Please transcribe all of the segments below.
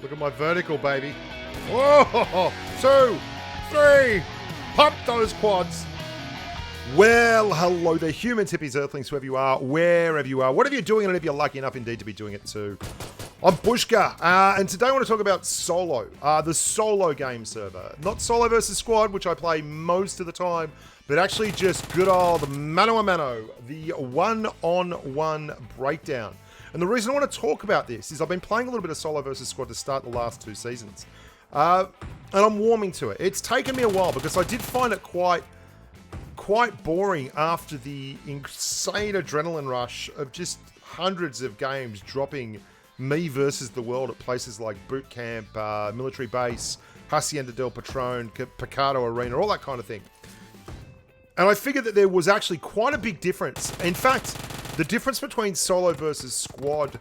Look at my vertical, baby. Whoa! 2, 3. Pump those quads. Well, hello there, humans, hippies, earthlings, whoever you are, wherever you are, whatever you're doing, and if you're lucky enough indeed to be doing it too. I'm Bushka, and today I want to talk about solo, the solo game server. Not solo versus squad, which I play most of the time, but actually just good old mano a mano, the one-on-one breakdown. And the reason I want to talk about this is I've been playing a little bit of solo versus squad to start the last 2 seasons, and I'm warming to it. It's taken me a while because I did find it quite boring after the insane adrenaline rush of just hundreds of games dropping me versus the world at places like Boot Camp, Military Base, Hacienda del Patron, Picado Arena, all that kind of thing. And I figured that there was actually quite a big difference. In fact, the difference between solo versus squad,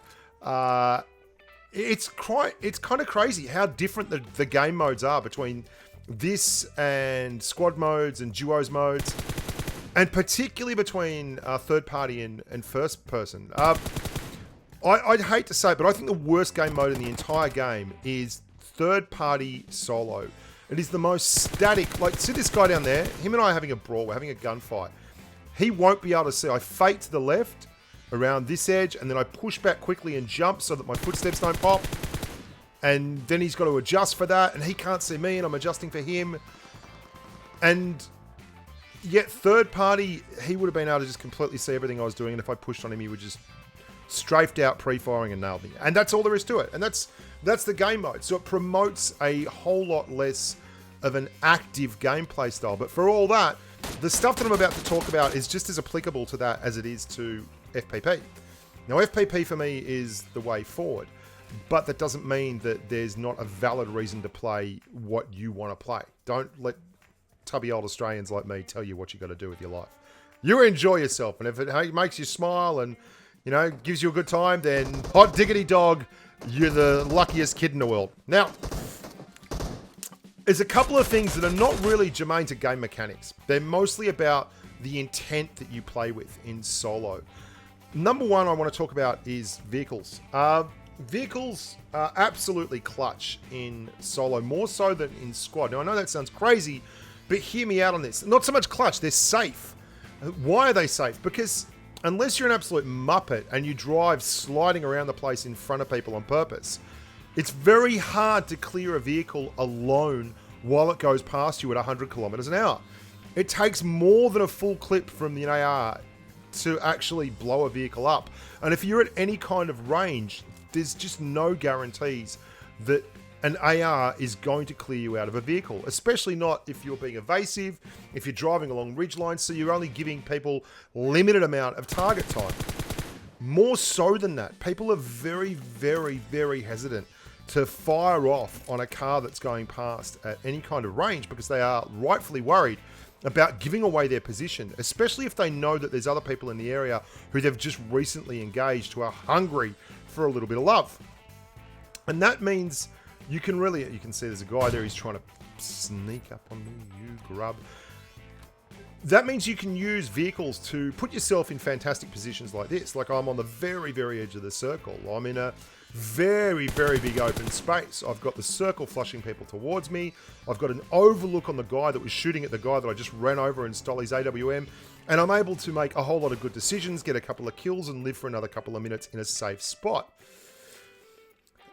it's kind of crazy how different the game modes are between this and squad modes and duos modes, and particularly between third party and first person. I'd hate to say it, but I think the worst game mode in the entire game is third party solo. It is the most static. Like, see this guy down there? Him and I are having a brawl. We're having a gunfight. He won't be able to see. I fake to the left around this edge, and then I push back quickly and jump so that my footsteps don't pop. And then he's got to adjust for that, and he can't see me, and I'm adjusting for him. And yet, third party, he would have been able to just completely see everything I was doing, and if I pushed on him, he would just strafed out pre-firing and nailed me. And that's all there is to it. And that's the game mode. So it promotes a whole lot less of an active gameplay style. But for all that, the stuff that I'm about to talk about is just as applicable to that as it is to FPP. Now, FPP for me is the way forward. But that doesn't mean that there's not a valid reason to play what you want to play. Don't let tubby old Australians like me tell you what you got to do with your life. You enjoy yourself, and if it makes you smile and, you know, gives you a good time, then hot diggity dog, you're the luckiest kid in the world. Now, there's a couple of things that are not really germane to game mechanics. They're mostly about the intent that you play with in solo. Number one I want to talk about is vehicles. Vehicles are absolutely clutch in solo, more so than in squad. Now, I know that sounds crazy, but hear me out on this. Not so much clutch, they're safe. Why are they safe? Because unless you're an absolute muppet and you drive sliding around the place in front of people on purpose, it's very hard to clear a vehicle alone while it goes past you at 100 kilometers an hour. It takes more than a full clip from the AR to actually blow a vehicle up. And if you're at any kind of range, there's just no guarantees that an AR is going to clear you out of a vehicle, especially not if you're being evasive, if you're driving along ridge lines, so you're only giving people limited amount of target time. More so than that, people are very, very, very hesitant to fire off on a car that's going past at any kind of range because they are rightfully worried about giving away their position, especially if they know that there's other people in the area who they've just recently engaged who are hungry for a little bit of love. And that means you can see there's a guy there, he's trying to sneak up on me, you grub. That means you can use vehicles to put yourself in fantastic positions like this. Like, I'm on the very, very edge of the circle. I'm in a very, very big open space. I've got the circle flushing people towards me. I've got an overlook on the guy that was shooting at the guy that I just ran over and stole his AWM. And I'm able to make a whole lot of good decisions, get a couple of kills, and live for another couple of minutes in a safe spot.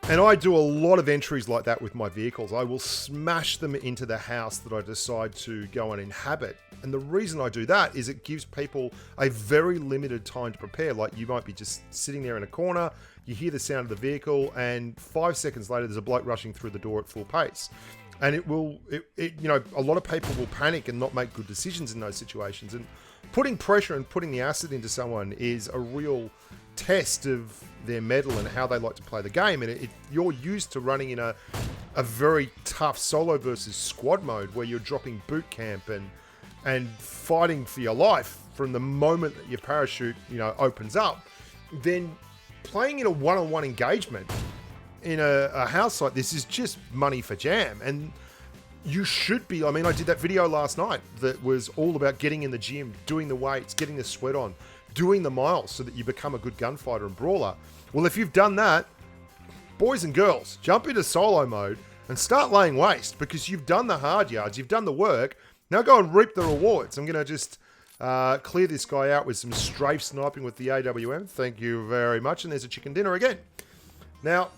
And I do a lot of entries like that with my vehicles. I will smash them into the house that I decide to go and inhabit. And the reason I do that is it gives people a very limited time to prepare. Like, you might be just sitting there in a corner, you hear the sound of the vehicle, and 5 seconds later there's a bloke rushing through the door at full pace. And a lot of people will panic and not make good decisions in those situations. And putting pressure and putting the acid into someone is a real test of their mettle and how they like to play the game. And you're used to running in a very tough solo versus squad mode where you're dropping boot camp and fighting for your life from the moment that your parachute opens up. Then playing in a one-on-one engagement in a house like this is just money for jam. And you should be. I mean, I did that video last night that was all about getting in the gym, doing the weights, getting the sweat on, doing the miles so that you become a good gunfighter and brawler. Well, if you've done that, boys and girls, jump into solo mode and start laying waste because you've done the hard yards, you've done the work. Now go and reap the rewards. I'm going to just clear this guy out with some strafe sniping with the AWM. Thank you very much. And there's a chicken dinner again. Now,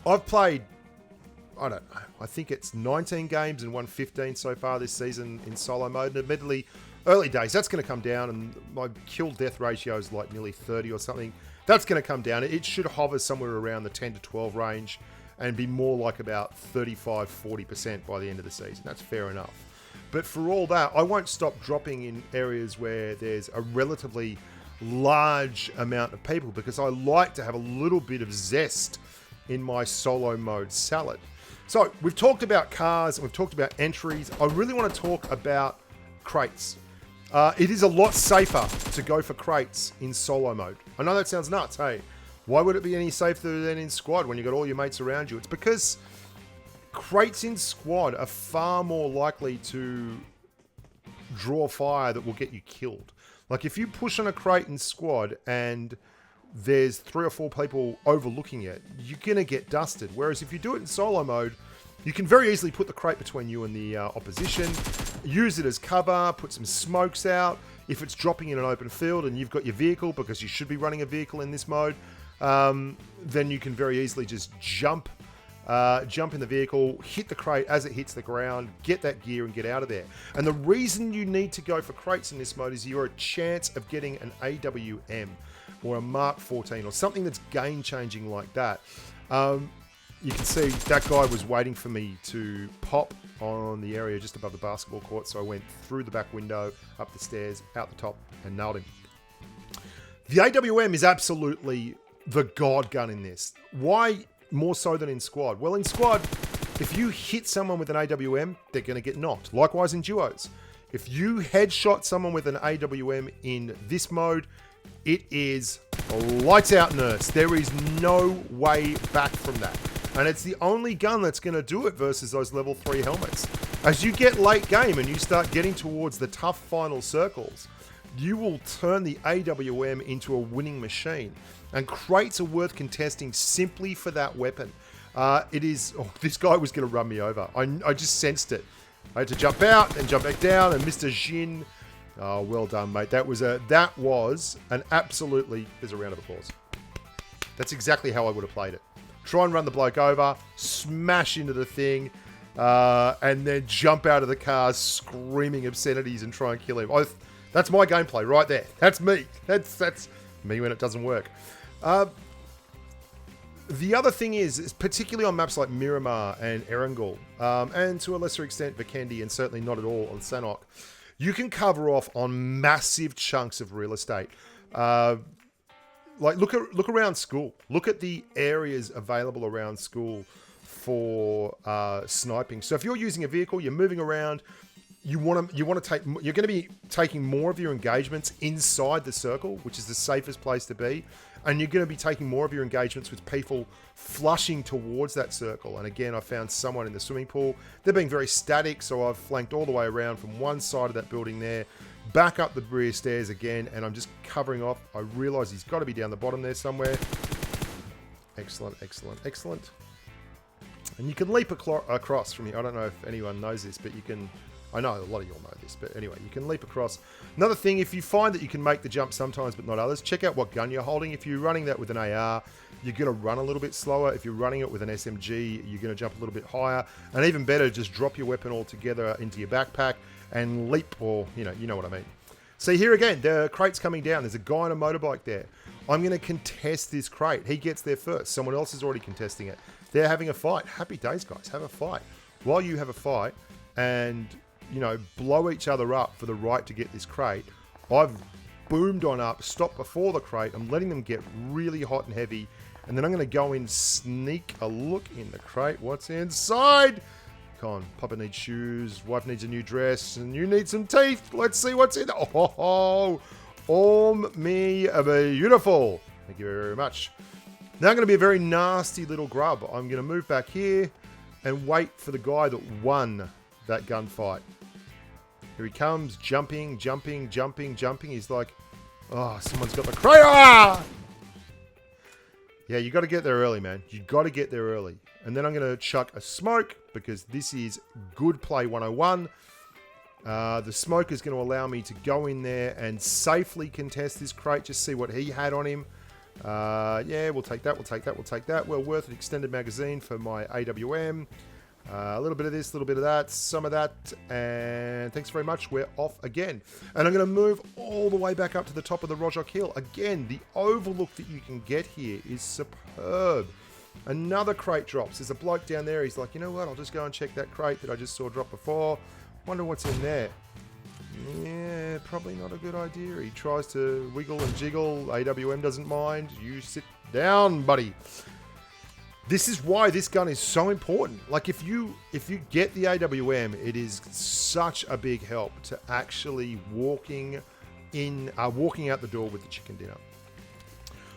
I've played, I don't know, I think it's 19 games and won 15 so far this season in solo mode. And admittedly, early days, that's going to come down. And my kill-death ratio is like nearly 30 or something. That's going to come down. It should hover somewhere around the 10 to 12 range and be more like about 35-40% by the end of the season. That's fair enough. But for all that, I won't stop dropping in areas where there's a relatively large amount of people because I like to have a little bit of zest in my solo mode salad. So we've talked about cars and we've talked about entries. I really want to talk about crates. It is a lot safer to go for crates in solo mode. I know that sounds nuts, hey. Why would it be any safer than in squad when you've got all your mates around you? It's because crates in squad are far more likely to draw fire that will get you killed. Like if you push on a crate in squad and there's 3 or 4 people overlooking it, you're going to get dusted. Whereas if you do it in solo mode, you can very easily put the crate between you and the opposition, use it as cover, put some smokes out. If it's dropping in an open field and you've got your vehicle, because you should be running a vehicle in this mode, then you can very easily just jump in the vehicle, hit the crate as it hits the ground, get that gear and get out of there. And the reason you need to go for crates in this mode is you're a chance of getting an AWM or a Mark 14 or something that's game-changing like that. You can see that guy was waiting for me to pop on the area just above the basketball court, so I went through the back window, up the stairs, out the top, and nailed him. The AWM is absolutely the god gun in this. Why more so than in squad? Well, in squad, if you hit someone with an AWM, they're going to get knocked. Likewise in duos. If you headshot someone with an AWM in this mode, it is lights out, nurse. There is no way back from that. And it's the only gun that's going to do it versus those level 3 helmets. As you get late game and you start getting towards the tough final circles, you will turn the AWM into a winning machine. And crates are worth contesting simply for that weapon. It is... Oh, this guy was going to run me over. I just sensed it. I had to jump out and jump back down, and Mr. Jin... Oh, well done, mate. That was an absolutely... There's a round of applause. That's exactly how I would have played it. Try and run the bloke over, smash into the thing, and then jump out of the car screaming obscenities and try and kill him. That's my gameplay right there. That's me. That's me when it doesn't work. The other thing is, particularly on maps like Miramar and Erangel, and to a lesser extent Vikendi, and certainly not at all on Sanhok, you can cover off on massive chunks of real estate. Like look around school. Look at the areas available around school for sniping. So if you're using a vehicle, you're moving around, you're going to be taking more of your engagements inside the circle, which is the safest place to be, and you're going to be taking more of your engagements with people flushing towards that circle. And again, I found someone in the swimming pool. They're being very static, so I've flanked all the way around from one side of that building there, back up the rear stairs again, and I'm just covering off. I realise he's got to be down the bottom there somewhere. Excellent, excellent, excellent. And you can leap across from here. I don't know if anyone knows this, but you can... I know a lot of you all know this, but anyway, you can leap across. Another thing, if you find that you can make the jump sometimes but not others, check out what gun you're holding. If you're running that with an AR, you're going to run a little bit slower. If you're running it with an SMG, you're going to jump a little bit higher. And even better, just drop your weapon altogether into your backpack and leap, or, you know what I mean. See, here again, the crate's coming down. There's a guy on a motorbike there. I'm going to contest this crate. He gets there first. Someone else is already contesting it. They're having a fight. Happy days, guys. Have a fight. While you have a fight and... blow each other up for the right to get this crate, I've boomed on up, stopped before the crate. I'm letting them get really hot and heavy, and then I'm going to go in, sneak a look in the crate. What's inside? Come on, Papa needs shoes, wife needs a new dress, and you need some teeth. Let's see what's in. Oh, Awm me beautiful. Thank you very much. Now I'm going to be a very nasty little grub. I'm going to move back here and wait for the guy that won that gunfight. Here he comes, jumping. He's like, oh, someone's got the crate. Ah! Yeah, you got to get there early, man. You got to get there early. And then I'm going to chuck a smoke because this is good play 101. The smoke is going to allow me to go in there and safely contest this crate. Just see what he had on him. Yeah, we'll take that. We'll take that. We'll take that. Well worth an extended magazine for my AWM. A little bit of this, a little bit of that, some of that, and thanks very much. We're off again. And I'm going to move all the way back up to the top of the Rojok Hill. Again, the overlook that you can get here is superb. Another crate drops. There's a bloke down there. He's like, you know what? I'll just go and check that crate that I just saw drop before. Wonder what's in there. Yeah, probably not a good idea. He tries to wiggle and jiggle. AWM doesn't mind. You sit down, buddy. This is why this gun is so important. Like if you get the AWM, it is such a big help to actually walking out the door with the chicken dinner.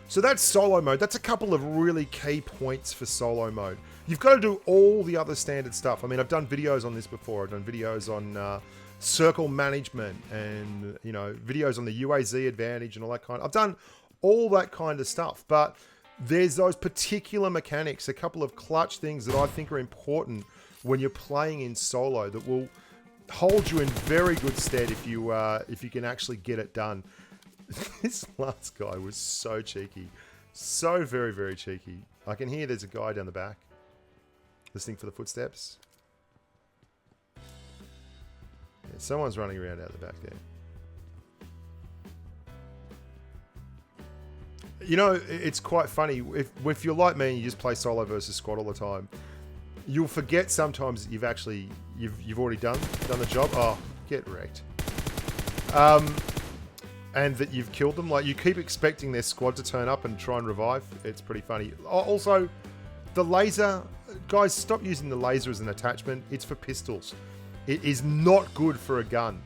So that's solo mode. That's a couple of really key points for solo mode. You've got to do all the other standard stuff. I mean, I've done videos on this before. I've done videos on circle management and, you know, videos on the UAZ advantage and all that kind. I've done all that kind of stuff, but there's those particular mechanics, a couple of clutch things that I think are important when you're playing in solo that will hold you in very good stead if you can actually get it done. This last guy was so cheeky. So very, very cheeky. I can hear there's a guy down the back listening for the footsteps. Yeah, someone's running around out the back there. You know, it's quite funny. If you're like me and you just play solo versus squad all the time, you'll forget sometimes that you've already done the job. Oh, get wrecked. And that you've killed them. Like, you keep expecting their squad to turn up and try and revive. It's pretty funny. Also, the laser... Guys, stop using the laser as an attachment. It's for pistols. It is not good for a gun.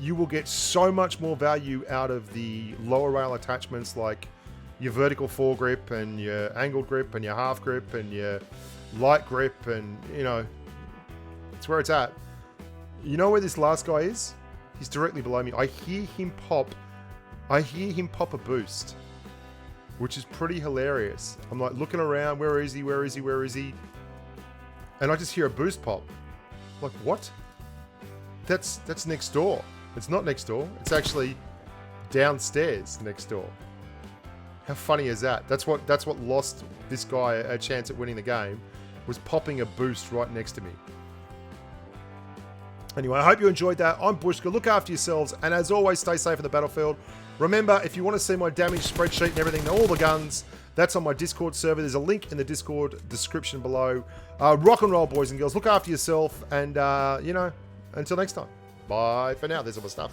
You will get so much more value out of the lower rail attachments like your vertical foregrip and your angled grip and your half grip and your light grip, and, you know, it's where it's at. You know where this last guy is? He's directly below me. I hear him pop a boost, which is pretty hilarious. I'm like looking around, where is he? Where is he? Where is he? And I just hear a boost pop. I'm like, what? That's next door. It's not next door. It's actually downstairs next door. How funny is that? That's what lost this guy a chance at winning the game, was popping a boost right next to me. Anyway, I hope you enjoyed that. I'm Bushka. Look after yourselves, and as always, stay safe in the battlefield. Remember, if you want to see my damage spreadsheet and everything, all the guns, that's on my Discord server. There's a link in the Discord description below. Rock and roll, boys and girls. Look after yourself, and, you know, until next time. Bye for now. There's all the stuff.